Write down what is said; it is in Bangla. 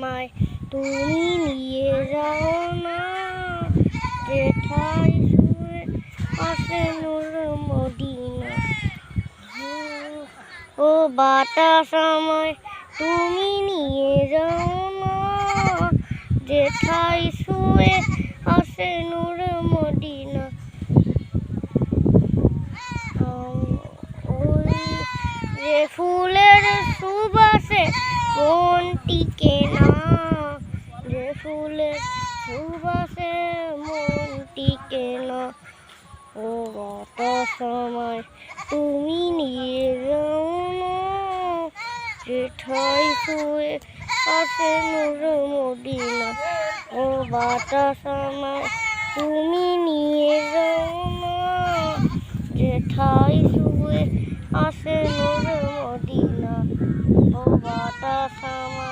আমায় তুমি নিয়ে যাও না, যেথায় শুয়ে আছে নূর মদিনা। ও বাতাস আমায় তুমি নিয়ে যাও না, যেথায় শুয়ে আছে নূর মদিনা। যে ফুলের সুবাসে মন টিকে না, যে ফুলের সুবাসে মন টিকে না। ও বাতাস আমায় তুমি নিয়ে যাও না, যেথায় শুয়ে আছে নূর মদিনা। ও বাতাস আমায় তুমি নিয়ে যাও না, যেথায় শুয়ে আছে নূর মদিনা। ও বাতাস আমায়